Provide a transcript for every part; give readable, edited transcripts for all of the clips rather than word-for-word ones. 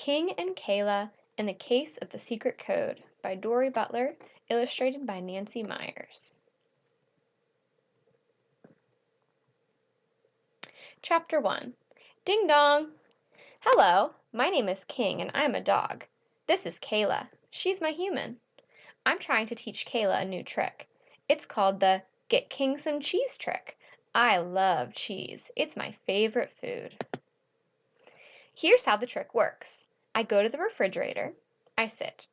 King and Kayla and the Case of the Secret Code by Dory Butler, illustrated by Nancy Myers. Chapter 1. Ding dong! Hello, my name is King and I'm a dog. This is Kayla. She's my human. I'm trying to teach Kayla a new trick. It's called the Get King Some Cheese trick. I love cheese. It's my favorite food. Here's how the trick works. I go to the refrigerator. I sit.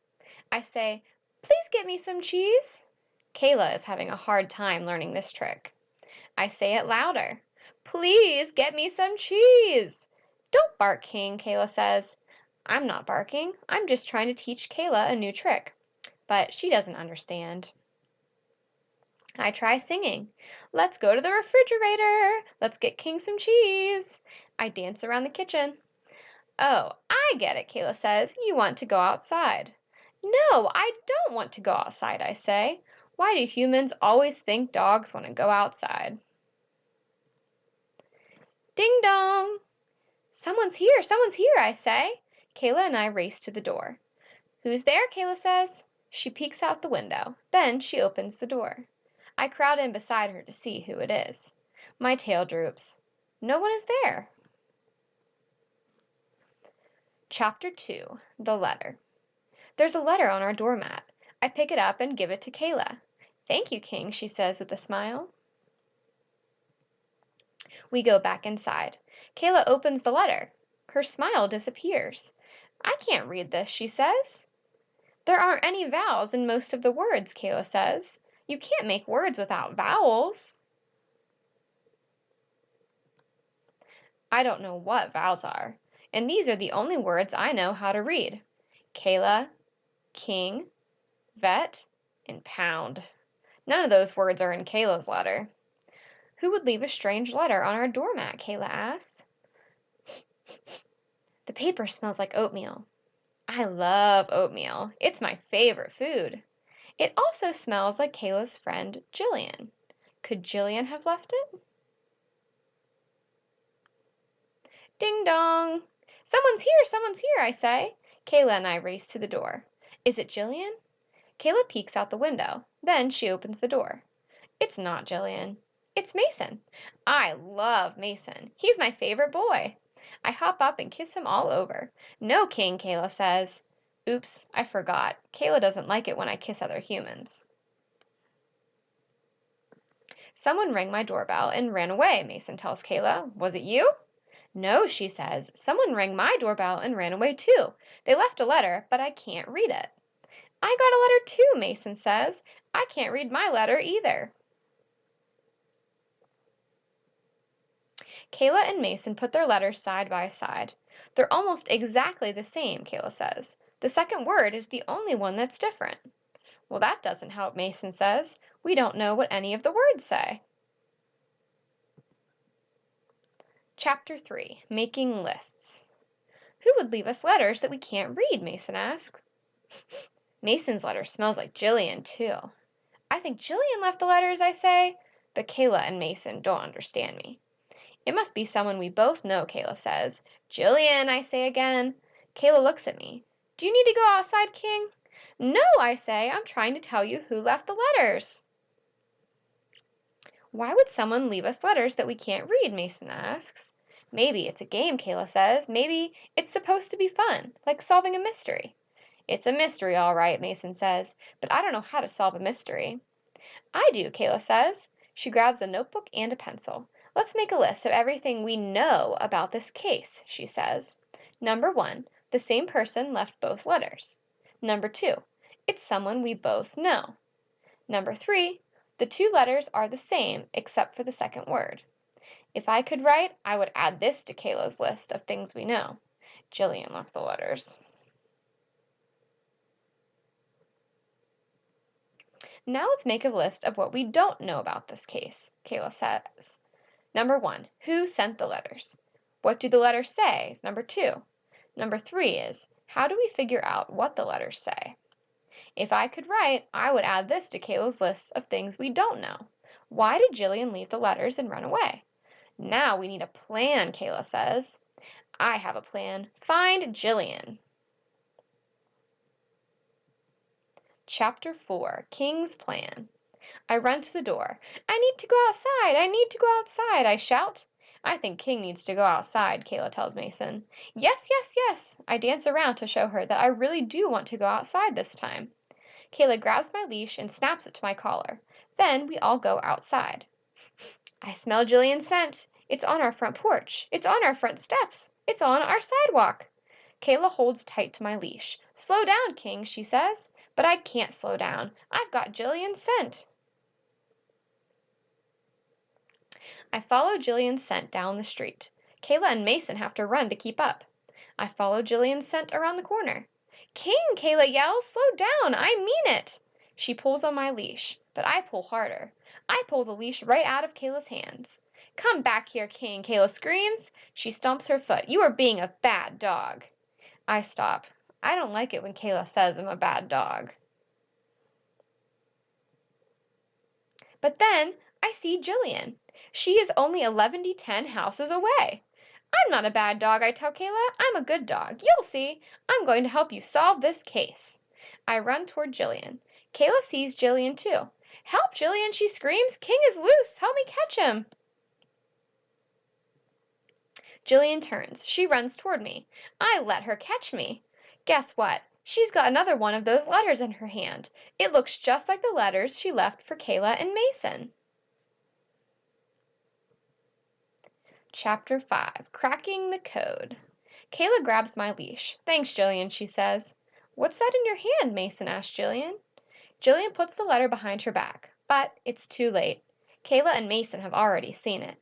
I say, "Please get me some cheese." Kayla is having a hard time learning this trick. I say it louder. "Please get me some cheese." "Don't bark, King," Kayla says. I'm not barking. I'm just trying to teach Kayla a new trick. But she doesn't understand. I try singing. "Let's go to the refrigerator. Let's get King some cheese." I dance around the kitchen. "Oh, I get it," Kayla says. "You want to go outside." "No, I don't want to go outside," I say. Why do humans always think dogs want to go outside? Ding dong! Someone's here, I say. Kayla and I race to the door. "Who's there?" Kayla says. She peeks out the window. Then she opens the door. I crowd in beside her to see who it is. My tail droops. No one is there. Chapter 2. The Letter. There's a letter on our doormat. I pick it up and give it to Kayla. "Thank you, King," she says with a smile. We go back inside. Kayla opens the letter. Her smile disappears. "I can't read this," she says. "There aren't any vowels in most of the words," Kayla says. "You can't make words without vowels." I don't know what vowels are, and these are the only words I know how to read. Kayla, king, vet, and pound. None of those words are in Kayla's letter. "Who would leave a strange letter on our doormat?" Kayla asks. The paper smells like oatmeal. I love oatmeal. It's my favorite food. It also smells like Kayla's friend, Jillian. Could Jillian have left it? Ding dong! Someone's here, I say. Kayla and I race to the door. Is it Jillian? Kayla peeks out the window. Then she opens the door. It's not Jillian. It's Mason. I love Mason. He's my favorite boy. I hop up and kiss him all over. "No, King," Kayla says. Oops, I forgot. Kayla doesn't like it when I kiss other humans. "Someone rang my doorbell and ran away," Mason tells Kayla. "Was it you?" "No," she says. "Someone rang my doorbell and ran away too. They left a letter, but I can't read it." "I got a letter too," Mason says. "I can't read my letter either." Kayla and Mason put their letters side by side. "They're almost exactly the same," Kayla says. "The second word is the only one that's different." "Well, that doesn't help," Mason says. "We don't know what any of the words say." Chapter 3. Making Lists. "Who would leave us letters that we can't read?" Mason asks. Mason's letter smells like Jillian, too. "I think Jillian left the letters," I say, but Kayla and Mason don't understand me. "It must be someone we both know," Kayla says. "Jillian," I say again. Kayla looks at me. "Do you need to go outside, King?" "No," I say. "I'm trying to tell you who left the letters." "Why would someone leave us letters that we can't read?" Mason asks. "Maybe it's a game," Kayla says. "Maybe it's supposed to be fun, like solving a mystery." "It's a mystery, all right," Mason says, "but I don't know how to solve a mystery." "I do," Kayla says. She grabs a notebook and a pencil. "Let's make a list of everything we know about this case," she says. Number 1, the same person left both letters. Number 2, it's someone we both know. Number 3, the two letters are the same except for the second word. If I could write, I would add this to Kayla's list of things we know. Jillian left the letters. Now let's make a list of what we don't know about this case, Kayla says. Number 1, who sent the letters? What do the letters say? Is number 2. Number 3 is, how do we figure out what the letters say? If I could write, I would add this to Kayla's list of things we don't know. Why did Jillian leave the letters and run away? Now we need a plan, Kayla says. I have a plan. Find Jillian. Chapter 4, King's Plan. I run to the door. I need to go outside! I need to go outside! I shout. I think King needs to go outside, Kayla tells Mason. Yes, yes, yes! I dance around to show her that I really do want to go outside this time. Kayla grabs my leash and snaps it to my collar. Then we all go outside. I smell Jillian's scent. It's on our front porch. It's on our front steps. It's on our sidewalk. Kayla holds tight to my leash. Slow down, King, she says. But I can't slow down. I've got Jillian's scent. I follow Jillian's scent down the street. Kayla and Mason have to run to keep up. I follow Jillian's scent around the corner. King, Kayla yells, slow down, I mean it. She pulls on my leash, but I pull harder. I pull the leash right out of Kayla's hands. Come back here, King, Kayla screams. She stomps her foot. You are being a bad dog. I stop. I don't like it when Kayla says I'm a bad dog. But then I see Jillian. She is only 11-10 houses away. I'm not a bad dog, I tell Kayla. I'm a good dog. You'll see. I'm going to help you solve this case. I run toward Jillian. Kayla sees Jillian too. Help, Jillian, she screams. King is loose. Help me catch him. Jillian turns. She runs toward me. I let her catch me. Guess what? She's got another one of those letters in her hand. It looks just like the letters she left for Kayla and Mason. Chapter 5, Cracking the Code. Kayla grabs my leash. Thanks, Jillian, she says. What's that in your hand? Mason asks Jillian. Jillian puts the letter behind her back, but it's too late. Kayla and Mason have already seen it.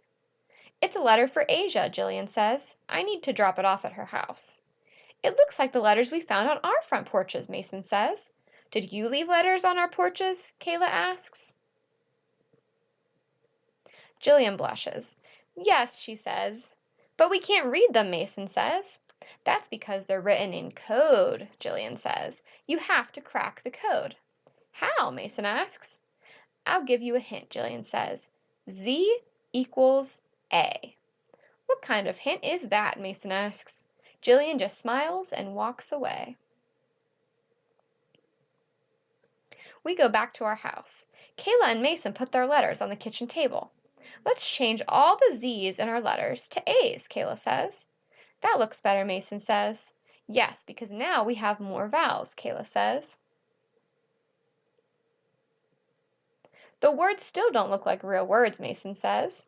It's a letter for Asia, Jillian says. I need to drop it off at her house. It looks like the letters we found on our front porches, Mason says. Did you leave letters on our porches? Kayla asks. Jillian blushes. Yes, she says. But we can't read them, Mason says. That's because they're written in code, Jillian says. You have to crack the code. How? Mason asks. I'll give you a hint, Jillian says. Z equals A. What kind of hint is that? Mason asks. Jillian just smiles and walks away. We go back to our house. Kayla and Mason put their letters on the kitchen table. Let's change all the Z's in our letters to A's, Kayla says. That looks better, Mason says. Yes, because now we have more vowels, Kayla says. The words still don't look like real words, Mason says.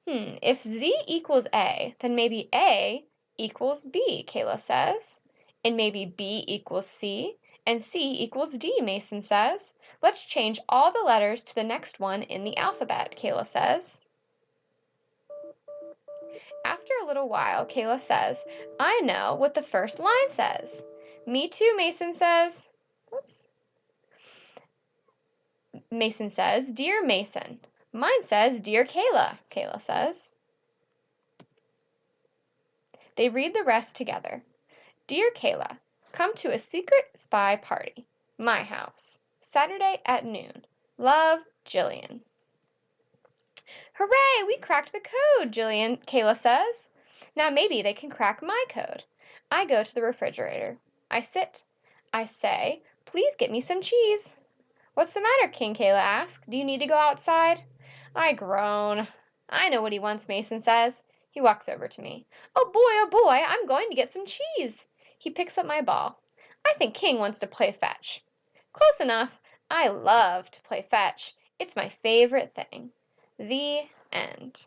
If Z equals A, then maybe A equals B, Kayla says. And maybe B equals C, and C equals D, Mason says. Let's change all the letters to the next one in the alphabet, Kayla says. After a little while, Kayla says, I know what the first line says. Me too, Mason says. Whoops. Mason says, Dear Mason. Mine says, Dear Kayla, Kayla says. They read the rest together. Dear Kayla, come to a secret spy party. My house. Saturday at noon. Love, Jillian. Hooray, we cracked the code, Kayla says. Now maybe they can crack my code. I go to the refrigerator. I sit. I say, please get me some cheese. What's the matter, King? Kayla asks. Do you need to go outside? I groan. I know what he wants, Mason says. He walks over to me. Oh boy, I'm going to get some cheese. He picks up my ball. I think King wants to play fetch. Close enough. I love to play fetch. It's my favorite thing. The end.